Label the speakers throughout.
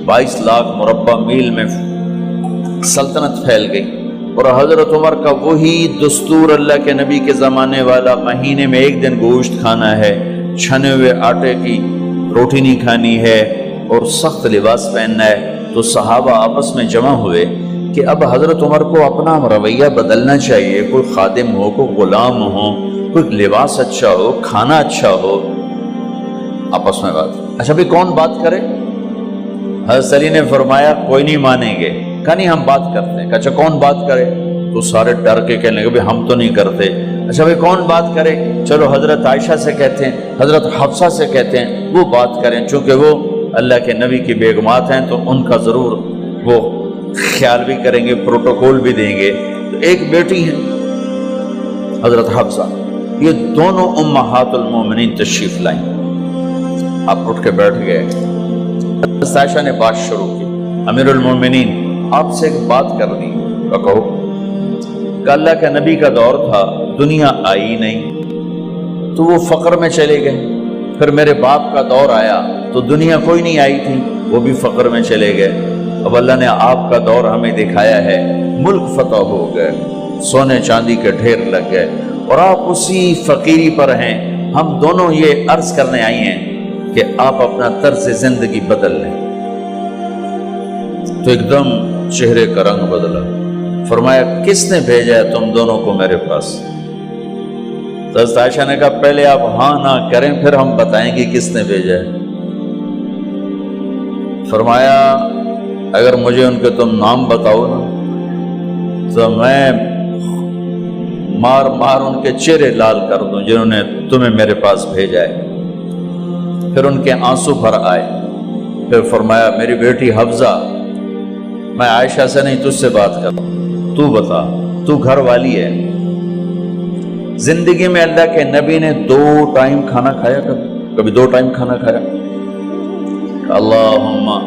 Speaker 1: 22 लाख मुरब्बा मील में सल्तनत फैल गई। और हज़रत उमर का वही दस्तूर अल्लाह के नबी के ज़माने वाला, महीने में एक दिन गोश्त खाना है, छने हुए आटे की रोटी नहीं खानी है और सख्त लिबास पहनना है। तो सहाबा आपस में जमा हुए कि अब हज़रत उमर को अपना रवैया बदलना चाहिए, कोई खादिम हो, कोई गुलाम हो, कोई लिबास अच्छा हो, खाना अच्छा हो। आपस में बात, अच्छा भी कौन बात करे? हज़रत अली ने फरमाया कोई नहीं मानेंगे। कहा नहीं हम बात करते हैं। अच्छा कौन बात करे? तो सारे डर के कहने लगे भाई हम तो नहीं करते। अच्छा भाई कौन बात करे? चलो हज़रत आयशा से कहते हैं, हज़रत हफ्सा से कहते हैं वो बात करें, चूँकि वो अल्लाह के नबी की बेगमात हैं तो उनका ज़रूर वो ख्याल भी करेंगे, प्रोटोकॉल भी देंगे। तो एक बेटी है हज़रत हफ्सा, ये दोनों उम्महातुल मोमिनीन तशरीफ लाई। आप उठ के बैठ गए। हज़रत आयशा ने बात शुरू की, अमीरुल मोमिनीन आपसे एक बात करनी है। कहो। अल्लाह के नबी का दौर था, दुनिया आई नहीं तो वो फ़क्र में चले गए। फिर मेरे बाप का दौर आया तो दुनिया कोई नहीं आई थी, वो भी फ़क्र में चले गए। अब अल्लाह ने आपका दौर हमें दिखाया है, मुल्क फतह हो गए, सोने चांदी के ढेर लग गए और आप उसी फ़कीरी पर हैं। हम दोनों ये अर्ज़ करने आई हैं कि आप अपना तर्ज ज़िंदगी बदल लें। तो एकदम चेहरे का रंग बदला। फरमाया किसने भेजा है तुम दोनों को मेरे पास? तो हज़रत आयशा ने कहा पहले आप हाँ ना करें फिर हम बताएंगे किसने भेजा है। फरमाया अगर मुझे उनके तुम नाम बताओ ना तो मैं मार मार उनके चेहरे लाल कर दूं जिन्होंने तुम्हें मेरे पास भेजा है। फिर उनके आंसू भर आए। फिर फरमाया मेरी बेटी हफ्जा, मैं आयशा से नहीं तुझसे बात कर, तू बता, तू घर वाली है। जिंदगी में अल्लाह के नबी ने 2 टाइम खाना खाया? कभी 2 टाइम खाना खाया? अल्लाहुम्मा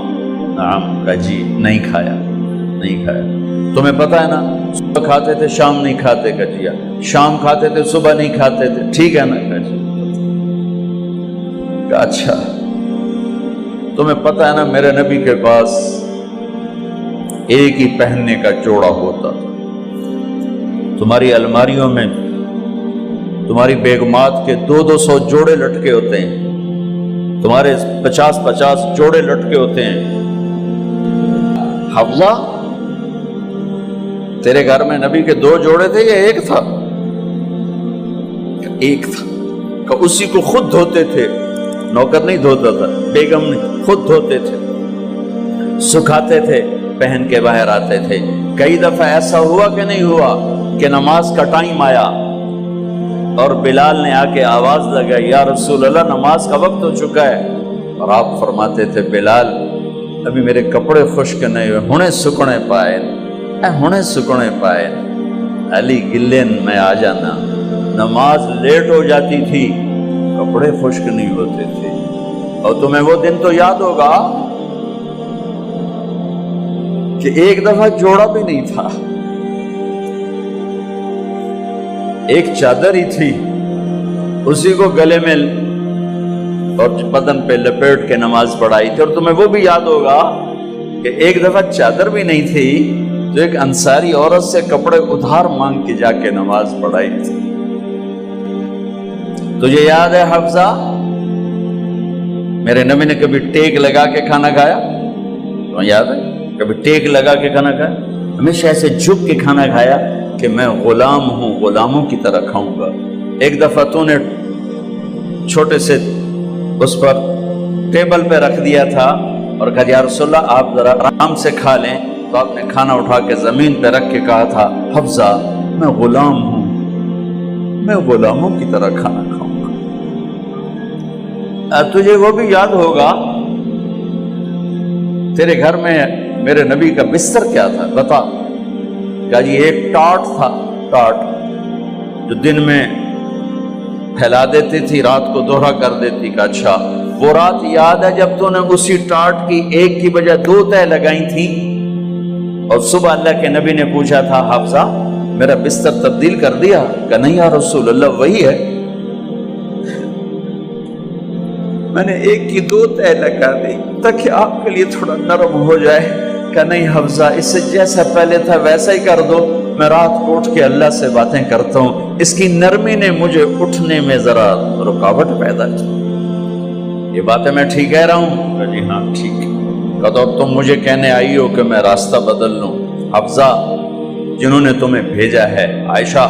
Speaker 1: नाम का जी नहीं खाया, नहीं खाया। तुम्हें पता है ना, सुबह खाते थे शाम नहीं खाते कजिया, शाम खाते थे सुबह नहीं खाते थे, ठीक है ना कजी? अच्छा तुम्हें पता है ना मेरे नबी के पास एक ही पहनने का जोड़ा होता था। तुम्हारी अलमारियों में तुम्हारी बेगमात के 200 जोड़े लटके होते हैं, तुम्हारे 50 जोड़े लटके होते हैं। हफ्सा तेरे घर में नबी के 2 जोड़े थे या एक था? एक था। कि उसी को खुद धोते थे, नौकर नहीं धोता था, बेगम ने खुद धोते थे, सुखाते थे, पहन के बाहर आते थे। कई दफा ऐसा हुआ कि नहीं हुआ कि नमाज का टाइम आया और बिलाल ने आके आवाज लगाई या रसूल अल्लाह नमाज का वक्त हो चुका है। और आप फरमाते थे बिलाल अभी मेरे कपड़े खुश्क नहीं हुए, हुणे सुकने पाए, हुणे सुकने पाए। अली गिल्लेन में आ जाना, नमाज लेट हो जाती थी, कपड़े खुश्क नहीं होते थे। और तुम्हें वो दिन तो याद होगा कि एक दफा जोड़ा भी नहीं था, एक चादर ही थी, उसी को गले में और बदन पे लपेट के नमाज पढ़ाई थी। और तुम्हें वो भी याद होगा कि एक दफा चादर भी नहीं थी तो एक अंसारी औरत से कपड़े उधार मांग के जाके नमाज पढ़ाई थी। तुझे याद है हफ्सा, मेरे नबी ने कभी टेक लगा के खाना खाया? तो याद है? कभी टेक लगा के खाना खाया? हमेशा ऐसे झुक के खाना खाया कि मैं गुलाम हूं, गुलामों की तरह खाऊंगा। एक दफा तूने छोटे से उस पर टेबल पे रख दिया था और कहा या रसूलल्लाह आप जरा आराम से खा लें, तो आपने खाना उठा के जमीन पे रख के कहा था हफ्सा मैं गुलाम हूं, मैं गुलामों की तरह खाना खाऊंगा। तुझे वो भी याद होगा तेरे घर में मेरे नबी का बिस्तर क्या था बता? क्या जी एक टाट था, टाट जो दिन में फैला देती थी, रात को दोहरा कर देती। का अच्छा वो रात याद है जब तूने उसी टाट की एक की बजाय 2 तह लगाई थी और सुबह अल्लाह के नबी ने पूछा था हफ्सा मेरा बिस्तर तब्दील कर दिया? का नहीं या रसूल अल्लाह वही है, मैंने एक की 2 तह लगा दी। تاکہ آپ کے لیے تھوڑا نرم ہو جائے کہ نہیں حفظہ، اس سے جیسا پہلے تھا ویسا ہی کر دو، میں رات کو اٹھ کے اللہ سے باتیں کرتا ہوں، اس کی نرمی نے مجھے اٹھنے میں ذرا رکاوٹ پیدا کی۔ یہ باتیں میں ٹھیک کہہ رہا ہوں؟ جی ہاں ٹھیک۔ کہ تو تم مجھے کہنے آئی ہو کہ میں راستہ بدل لوں؟ حفظہ، جنہوں نے تمہیں بھیجا ہے، عائشہ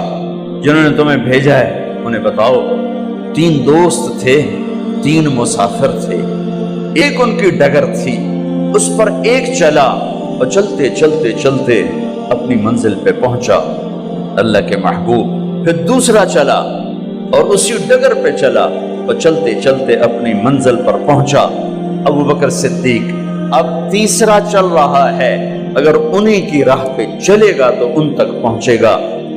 Speaker 1: جنہوں نے تمہیں بھیجا ہے، انہیں بتاؤ 3 دوست تھے، 3 مسافر تھے، ایک ان کی ڈگر تھی، اس پر ایک چلا اور چلتے چلتے چلتے اپنی منزل پہ پہنچا اللہ کے محبوب، پھر دوسرا چلا اور اسی ڈگر پہ چلا اور چلتے چلتے اپنی منزل پر پہنچا ابو بکر صدیق، اب تیسرا چل رہا ہے، اگر انہیں کی راہ پہ چلے گا تو ان تک پہنچے گا،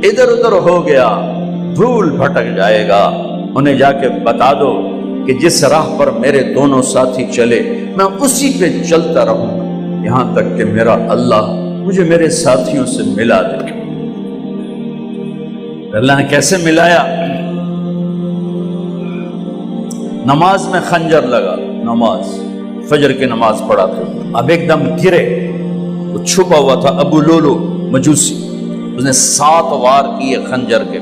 Speaker 1: ادھر ادھر ہو گیا بھول بھٹک جائے گا، انہیں جا کے بتا دو کہ جس راہ پر میرے دونوں ساتھی چلے میں اسی پہ چلتا رہوں یہاں تک کہ میرا اللہ مجھے میرے ساتھیوں سے ملا دے۔ اللہ نے کیسے ملایا؟ نماز میں خنجر لگا، نماز فجر کی نماز پڑھا تھا، اب ایک دم گرے، وہ چھپا ہوا تھا ابو لولو مجوسی، اس نے 7 وار کیے خنجر کے،